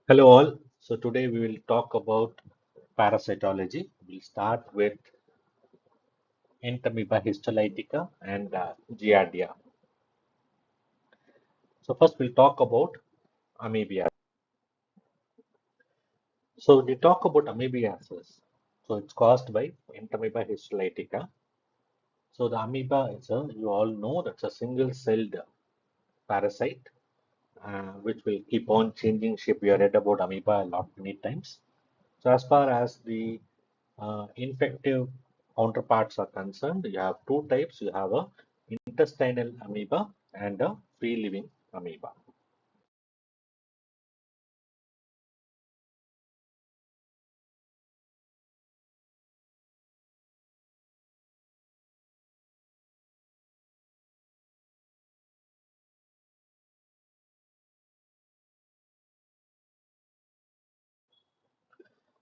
Hello all. So today we will talk about parasitology. We'll start with Entamoeba Histolytica and Giardia. So first we'll talk about Amoebiasis. So when we talk about Amoebiasis, so it's caused by Entamoeba Histolytica. So the amoeba is you all know that's a single-celled parasite which will keep on changing shape. We have read about amoeba a lot many times. So as far as the infective counterparts are concerned, you have two types. You have a intestinal amoeba and a free-living amoeba.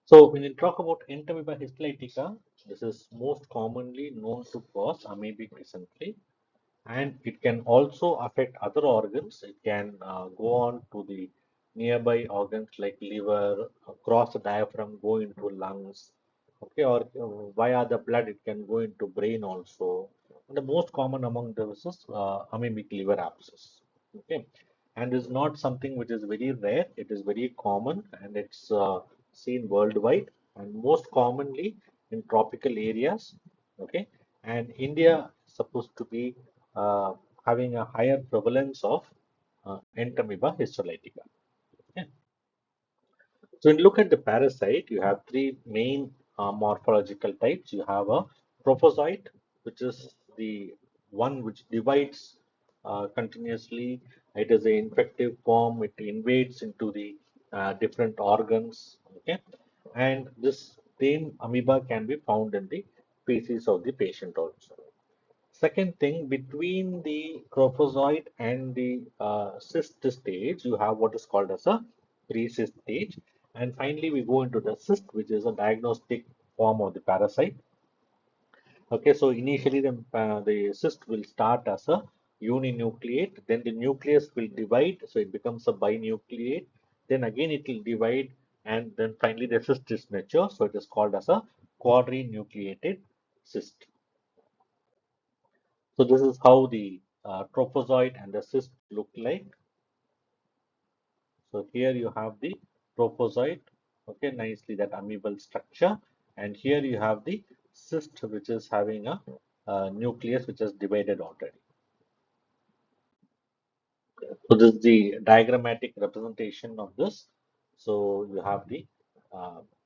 So when you talk about Entamoeba histolytica, this is most commonly known to cause amoebic dysentery, and it can also affect other organs. It can go on to the nearby organs like liver, cross the diaphragm, go into lungs, okay, or via the blood it can go into brain also. And the most common among those is amoebic liver abscess. Okay, and is not something which is very rare. It is very common and it's seen worldwide and most commonly in tropical areas. Okay, and India is supposed to be uh, having a higher prevalence of Entamoeba histolytica. Okay. So when you look at the parasite, you have three main morphological types. You have a propozoite, which is the one which divides continuously. It is an infective form. It invades into the different organs. Okay, and this same amoeba can be found in the feces of the patient also. Second thing, between the propozoite and the cyst stage, you have what is called as a pre-cyst stage. And finally, we go into the cyst, which is a diagnostic form of the parasite. Okay, so initially the cyst will start as a uninucleate, then the nucleus will divide, so it becomes a binucleate. Then again it will divide, and then finally the cyst is mature, so it is called as a quadrinucleated cyst. So this is how the tropozoite and the cyst look like. So here you have the tropozoite, okay, nicely that amoebal structure, and here you have the cyst, which is having a nucleus which is divided already. So this is the diagrammatic representation of this. So you have the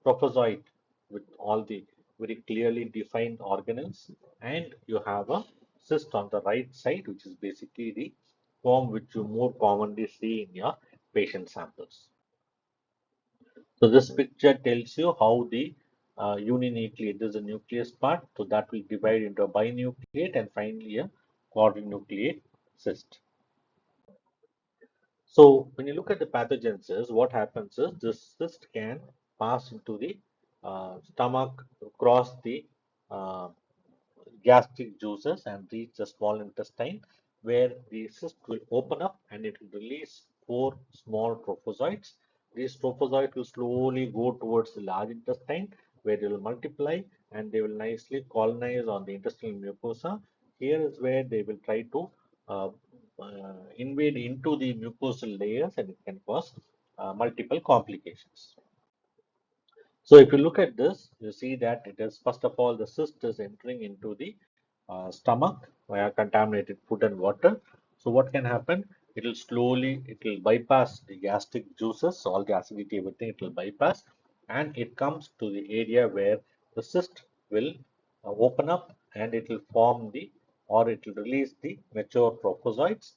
propozoite with all the very clearly defined organelles, and you have a cyst on the right side, which is basically the form which you more commonly see in your patient samples. So this picture tells you how the uninucleate, this is the nucleus part, so that will divide into a binucleate and finally a quadrinucleate cyst. So when you look at the pathogenesis, what happens is this cyst can pass into the stomach, cross the uh, gastric juices and reach the small intestine, where the cyst will open up and it will release four small trophozoites. These trophozoites will slowly go towards the large intestine, where they will multiply and they will nicely colonize on the intestinal mucosa. Here is where they will try to uh, invade into the mucosal layers, and it can cause multiple complications. So if you look at this, you see that it is first of all the cyst is entering into the stomach via contaminated food and water. So what can happen? It will bypass the gastric juices, all the acidity, everything it will bypass, and it comes to the area where the cyst will open up and it will form the or it will release the mature trophozoites.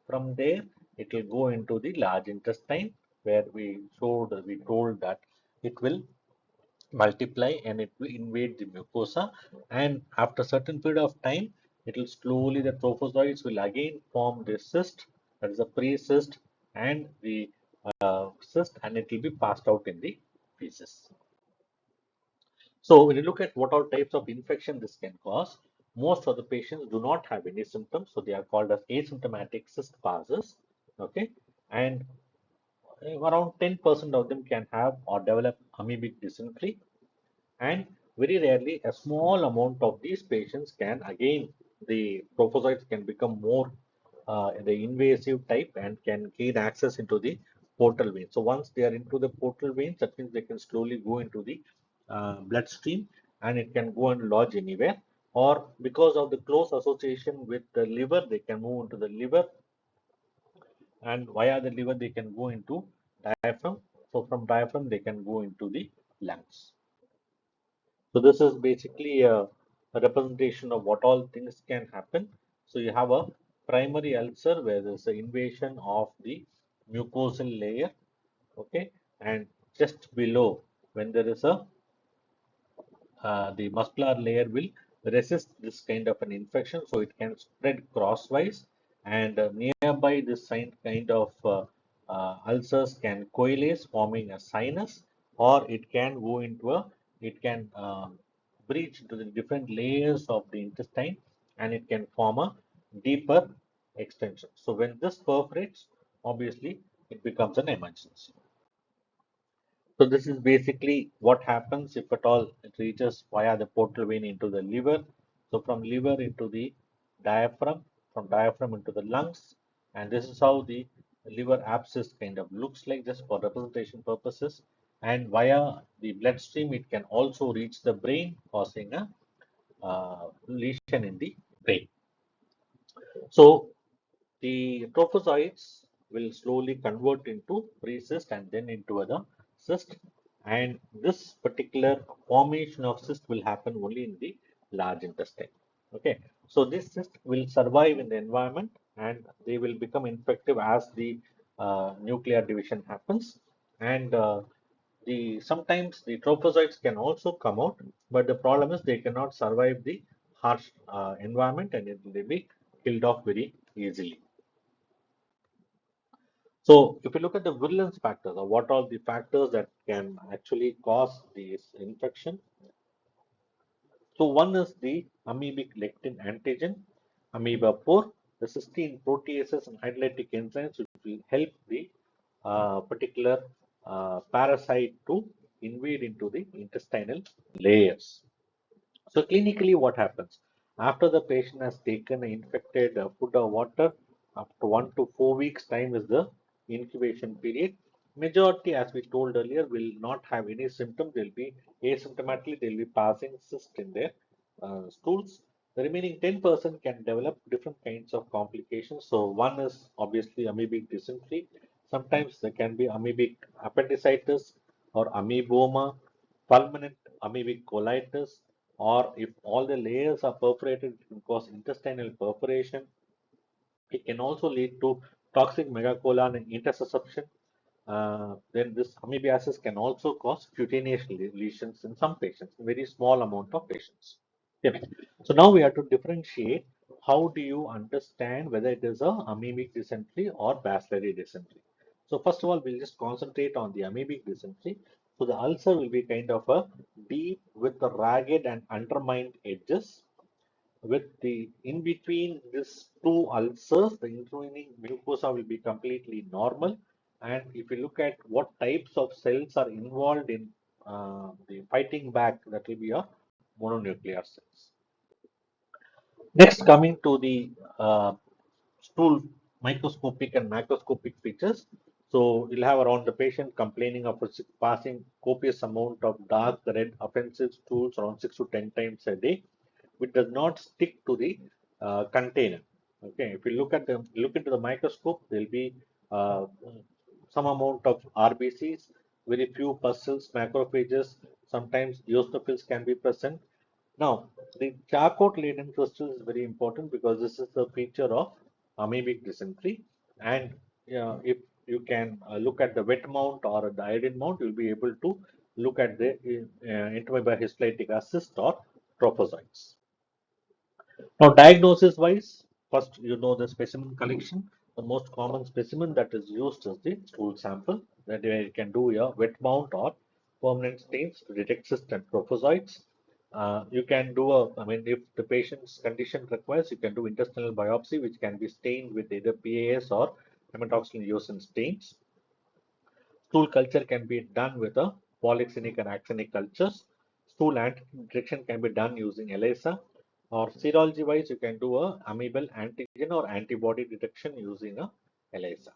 From there, it will go into the large intestine where we told that it will multiply and it will invade the mucosa, and after certain period of time it will slowly the trophozoites will again form this cyst, that is a pre-cyst, and the cyst, and it will be passed out in the feces. So when you look at what all types of infection this can cause, most of the patients do not have any symptoms, so they are called as asymptomatic cyst passes. Okay, and around 10% of them can have or develop amoebic dysentery, and very rarely a small amount of these patients can again the trophozoites can become more the invasive type and can gain access into the portal vein. So once they are into the portal veins, that means they can slowly go into the bloodstream, and it can go and lodge anywhere. Or because of the close association with the liver, they can move into the liver, and via the liver they can go into diaphragm. So from diaphragm they can go into the lungs. So this is basically a representation of what all things can happen. So you have a primary ulcer where there is an invasion of the mucosal layer, okay, and just below when there is a the muscular layer will resist this kind of an infection, so it can spread crosswise, and nearby this kind of ulcers can coalesce, forming a sinus, or it can go into a, it can breach into the different layers of the intestine, and it can form a deeper extension. So when this perforates, obviously it becomes an emergency. So this is basically what happens if at all it reaches via the portal vein into the liver. So from liver into the diaphragm, from diaphragm into the lungs, and this is how the liver abscess kind of looks like, just for representation purposes. And via the bloodstream, it can also reach the brain, causing a lesion in the brain. So the trophozoites will slowly convert into pre-cyst and then into the cyst, and this particular formation of cyst will happen only in the large intestine. Okay, so this cyst will survive in the environment, and they will become infective as the nuclear division happens, and the sometimes the trophozoites can also come out, but the problem is they cannot survive the harsh environment, and it will be killed off very easily. So if you look at the virulence factors, or what are the factors that can actually cause this infection, so one is the amoebic lectin antigen, amoeba pore, the cysteine proteases and hydrolytic enzymes, which will help the particular parasite to invade into the intestinal layers. So clinically, what happens after the patient has taken infected food or water? After 1 to 4 weeks time is the incubation period. Majority, as we told earlier, will not have any symptom. They'll be asymptomatically. They'll be passing cyst in their stools. The remaining 10% can develop different kinds of complications. So one is obviously amoebic dysentery. Sometimes there can be amoebic appendicitis or amoeboma, fulminant amoebic colitis, or if all the layers are perforated, it can cause intestinal perforation. It can also lead to toxic megacolon and intussusception. Then this amoebiasis can also cause cutaneous lesions in some patients, a very small amount of patients. Okay. So now we have to differentiate how do you understand whether it is a amoebic dysentery or bacillary dysentery. So first of all, we'll just concentrate on the amoebic dysentery. So the ulcer will be kind of a deep with the ragged and undermined edges, with the in between these two ulcers, the intervening mucosa will be completely normal. And if you look at what types of cells are involved in the fighting back, that will be a mononuclear cells. Next, coming to the stool microscopic and macroscopic features. So you'll have around the patient complaining of passing copious amount of dark red offensive stools around 6 to 10 times a day, which does not stick to the container. Okay, if you look into the microscope, there'll be uh, some amount of RBCs, very few pustles, macrophages, sometimes eosinophils can be present. Now, the charcoal laden crystal is very important because this is the feature of amoebic dysentery. And if you can look at the wet mount or the iodine mount, you'll be able to look at the Entamoeba Histolytica cyst or trophozoites. Now, diagnosis wise, first you know the specimen collection. The most common specimen that is used is the stool sample. That you can do your wet mount or permanent stains to detect cyst and trophozoites. You can do I mean, if the patient's condition requires, you can do intestinal biopsy, which can be stained with either PAS or hematoxylin eosin stains. Stool culture can be done with a polyxenic and actinic cultures. Stool antigen detection can be done using ELISA, or serology wise, you can do a amoebal antigen or antibody detection using a ELISA.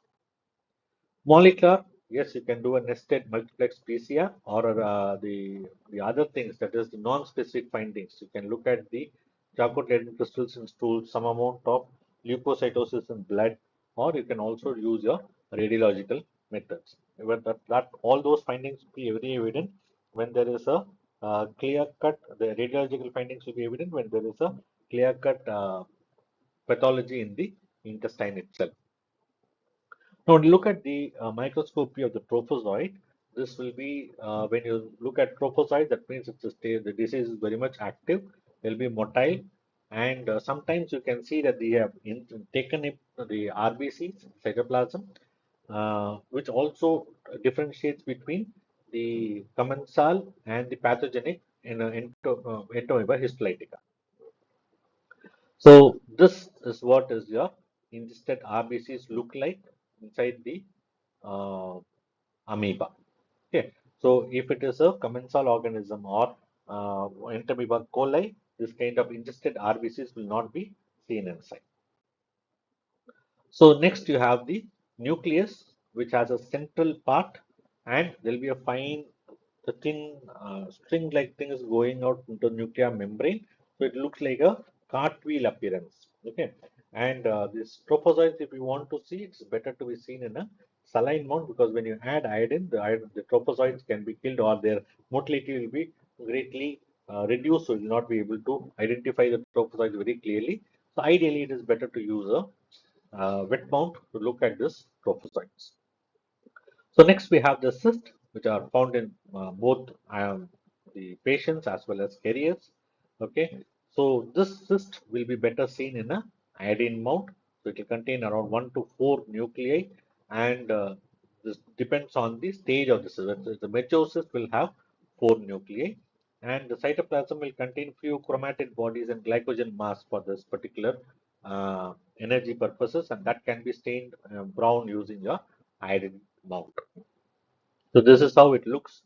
Molecular, yes, you can do a nested multiplex PCR, or the other things, that is the non-specific findings. You can look at the Charcot Leyden crystals in stool, some amount of leukocytosis in blood, or you can also use your radiological methods. But that all those findings will be very evident when there is a clear cut. The radiological findings will be evident when there is a clear cut pathology in the intestine itself. Now, look at the microscopy of the trophozoite. This will be when you look at trophozoite, that means it's a state, the disease is very much active. They'll be motile, and sometimes you can see that they have taken in the RBCs, cytoplasm, which also differentiates between the commensal and the pathogenic in Entamoeba histolytica. So this is what is your ingested RBCs look like inside the uh, amoeba. Okay, so if it is a commensal organism or Entamoeba coli, this kind of ingested RBCs will not be seen inside. So next you have the nucleus, which has a central part, and there will be a fine, the thin string-like thing is going out into the nuclear membrane. So it looks like a cartwheel appearance. Okay, and this trophozoites, if you want to see, it's better to be seen in a saline mount, because when you add iodine, the trophozoites can be killed, or their motility will be greatly reduced, so you will not be able to identify the trophozoites very clearly. So ideally, it is better to use a wet mount to look at this trophozoites. So next we have the cysts, which are found in both the patients as well as carriers. Okay, so this cyst will be better seen in a iodine mount. So it will contain around 1 to 4 nuclei, and this depends on the stage of the cyst. The mature cyst will have 4 nuclei, and the cytoplasm will contain few chromatid bodies and glycogen mass for this particular energy purposes, and that can be stained brown using your iodine mount. So this is how it looks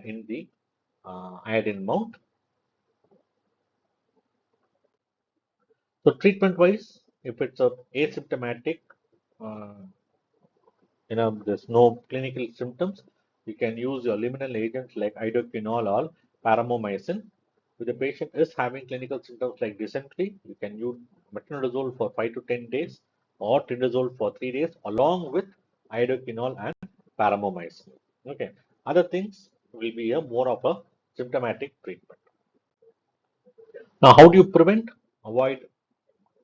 in the iodine mount. So treatment wise, if it's a asymptomatic, uh, there's no clinical symptoms, you can use your luminal agents like idoquinol or paramomycin. If the patient is having clinical symptoms like dysentery, you can use metronidazole for 5 to 10 days or tindazole for 3 days along with idoquinol and paramomycin. Okay. Other things will be a more of a symptomatic treatment. Now, how do you prevent? Avoid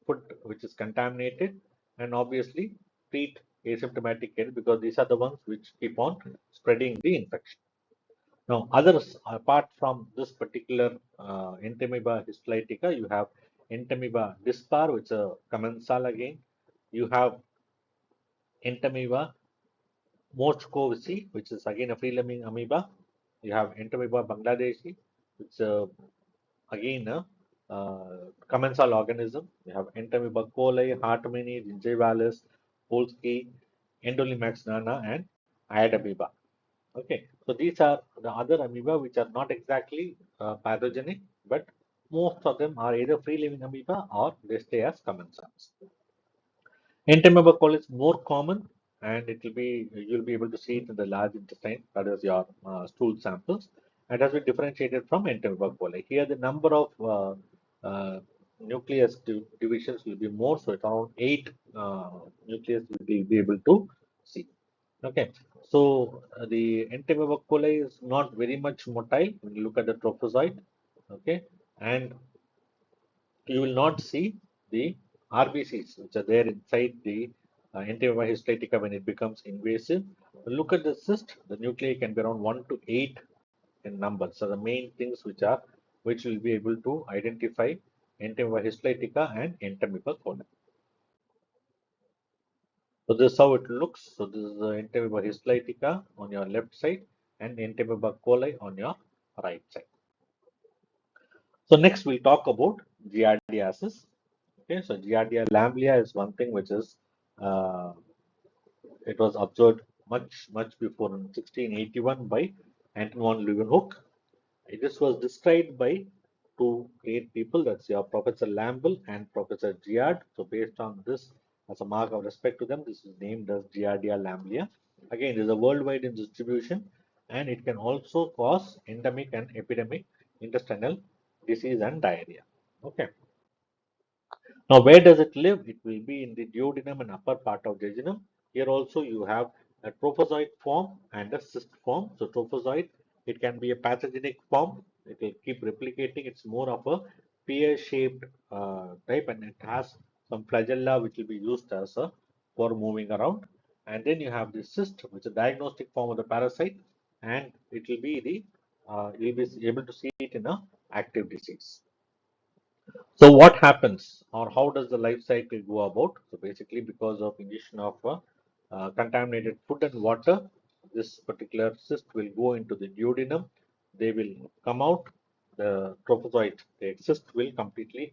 food which is contaminated, and obviously treat asymptomatic case, because these are the ones which keep on spreading the infection. Now, others apart from this particular Entamoeba histolytica, you have Entamoeba dispar, which is a commensal again. You have Entamoeba mochkovici, which is again a free-living amoeba. You have Entamoeba bangladeshi, which again a commensal organism. You have Entamoeba coli, Hartmanni, gingivalis, Polsky, Endolimax nana, and Iodamoeba. Okay, so these are the other amoeba which are not exactly pathogenic, but most of them are either free-living amoeba or they stay as commensals. Entamoeba coli is more common, and it will be you'll be able to see it in the large intestine, that is your stool samples. It has been differentiated from Entamoeba coli. Here, the number of nucleus divisions will be more, so it's around 8 nucleus will be able to see. Okay, so the Entamoeba coli is not very much motile when you look at the trophozoite. Okay, and you will not see the RBCs which are there inside the Entamoeba histolytica when it becomes invasive. Look at the cyst, the nuclei can be around 1 to 8 in number. So the main things which will be able to identify Entamoeba histolytica and Entamoeba coli. So this is how it looks. So this is the Entamoeba histolytica on your left side and Entamoeba coli on your right side. So next we'll talk about Giardiasis. Okay, so Giardia Lamblia is one thing which is uh, it was observed much before in 1681 by Anton von Leeuwenhoek. This was described by two great people, that's your Professor Lamble and Professor Giard. So based on this, as a mark of respect to them, this is named as Giardia Lamblia. Again, it is a worldwide in distribution, and it can also cause endemic and epidemic intestinal disease and diarrhea. Okay. Now, where does it live? It will be in the duodenum and upper part of jejunum. Here also you have a trophozoite form and a cyst form. So trophozoite, it can be a pathogenic form. It will keep replicating. It's more of a pear-shaped type, and it has some flagella which will be used as a for moving around. And then you have the cyst, which is a diagnostic form of the parasite, and it will be the you'll be able to see it in a active disease. So what happens or how does the life cycle go about? So basically because of ingestion of contaminated food and water, this particular cyst will go into the duodenum. They will come out. The trophozoite, the cyst will completely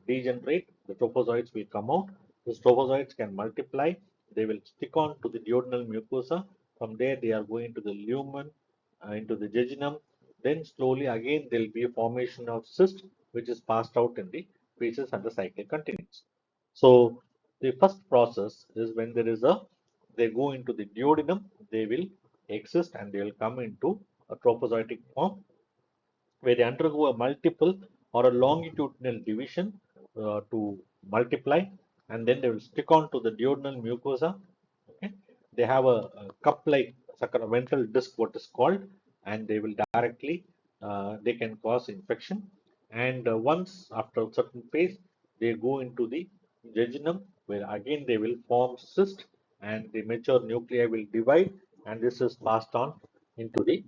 degenerate. The trophozoites will come out. These trophozoites can multiply. They will stick on to the duodenal mucosa. From there, they are going to the lumen, into the jejunum. Then slowly again there will be a formation of cyst which is passed out in the feces and the cycle continues. So the first process is when there is a they go into the duodenum, they will exist and they will come into a trophozoitic form where they undergo a multiple or a longitudinal division to multiply, and then they will stick on to the duodenal mucosa. Okay. They have a cup-like ventral disc, what is called, and they will directly they can cause infection. And once after a certain phase, they go into the jejunum, where again they will form cyst, and the mature nuclei will divide, and this is passed on into the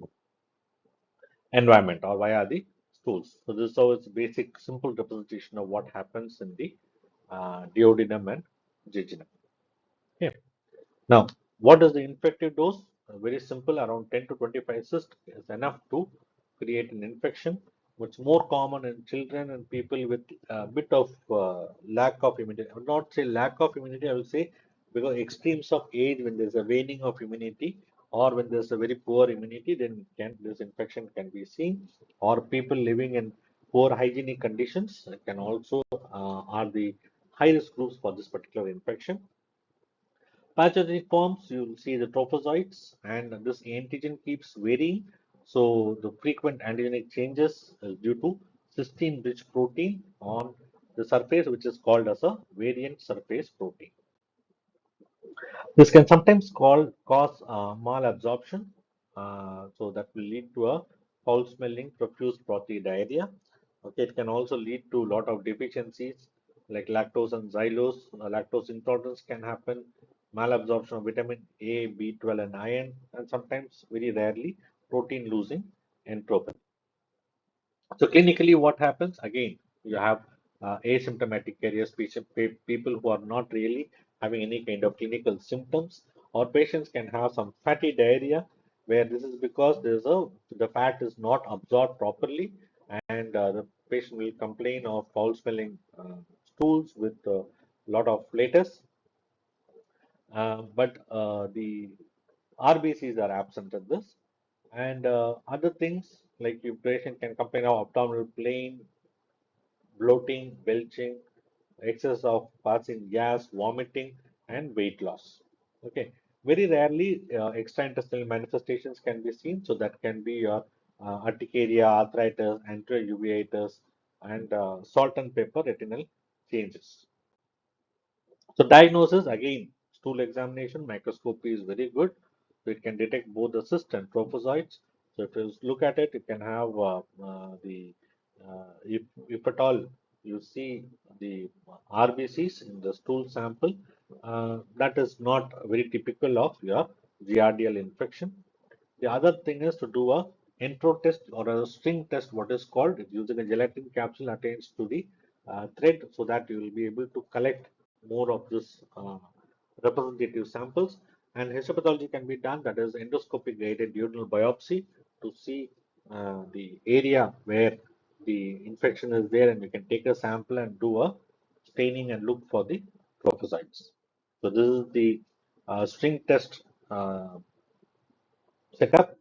environment or via the stools. So this is how it's basic simple representation of what happens in the duodenum and jejunum. Okay. Now, what is the infective dose? Very simple, around 10 to 25 cysts is enough to create an infection. What's more common in children and people with a bit of lack of immunity. I would not say lack of immunity, I will say because extremes of age, when there's a waning of immunity or when there's a very poor immunity, then this infection can be seen. Or people living in poor hygienic conditions can also are the high risk groups for this particular infection. Pathogenic forms, you'll see the trophozoites, and this antigen keeps varying. So the frequent antigenic changes is due to cysteine-rich protein on the surface, which is called as a variant surface protein. This can sometimes cause malabsorption, so that will lead to a foul-smelling, profuse brothy diarrhea. Okay, it can also lead to a lot of deficiencies like lactose and xylose. Lactose intolerance can happen, malabsorption of vitamin A, B12, and iron, and sometimes, very rarely, protein losing entropy. So clinically, what happens? Again, you have asymptomatic carriers, people who are not really having any kind of clinical symptoms, or patients can have some fatty diarrhea, where this is because the fat is not absorbed properly, and the patient will complain of foul-smelling stools with a lot of flatus, but the RBCs are absent in this. And other things like your patient can complain of abdominal pain, bloating, belching, excess of passing gas, vomiting, and weight loss. Okay, very rarely extraintestinal manifestations can be seen, so that can be your urticaria, arthritis, enterouveitis, and salt and pepper retinal changes. So diagnosis, again, stool examination, microscopy is very good. So it can detect both the cyst and trophozoites. So if you look at it, you can have if at all you see the RBCs in the stool sample, that is not very typical of your giardial infection. The other thing is to do a intro test or a string test, what is called, using a gelatin capsule attached to the thread, so that you will be able to collect more of this representative samples. And histopathology can be done, that is endoscopic guided duodenal biopsy, to see the area where the infection is there, and you can take a sample and do a staining and look for the trophocytes. So this is the string test uh, setup.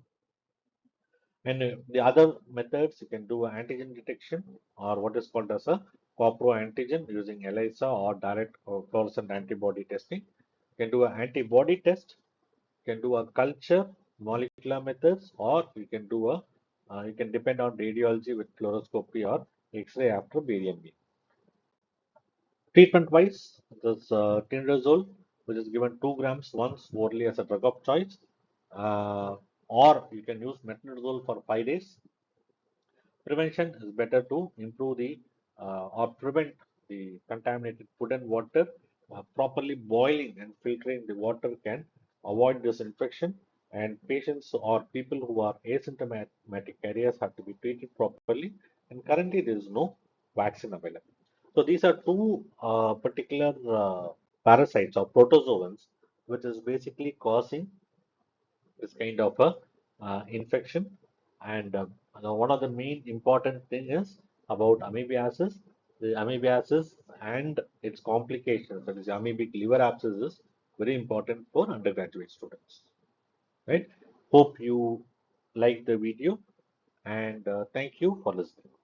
And the other methods, you can do an antigen detection or what is called as a antigen using ELISA or direct or fluorescent antibody testing. You can do an antibody test. You can do a culture molecular methods, or you can do a you can depend on radiology with fluoroscopy or X-ray after barium beam. Treatment wise, this tindrazole, which is given 2 grams once orally as a drug of choice, uh, or you can use metronidazole for 5 days. Prevention is better to improve the or prevent the contaminated food and water. Properly boiling and filtering the water can avoid this infection. And patients or people who are asymptomatic carriers have to be treated properly. And currently, there is no vaccine available. So these are two particular parasites or protozoans, which is basically causing this kind of a infection. And one of the main important thing is about amoebiasis. The amoebiasis and its complications, that is amoebic liver abscess, is very important for undergraduate students. Right? Hope you like the video, and thank you for listening.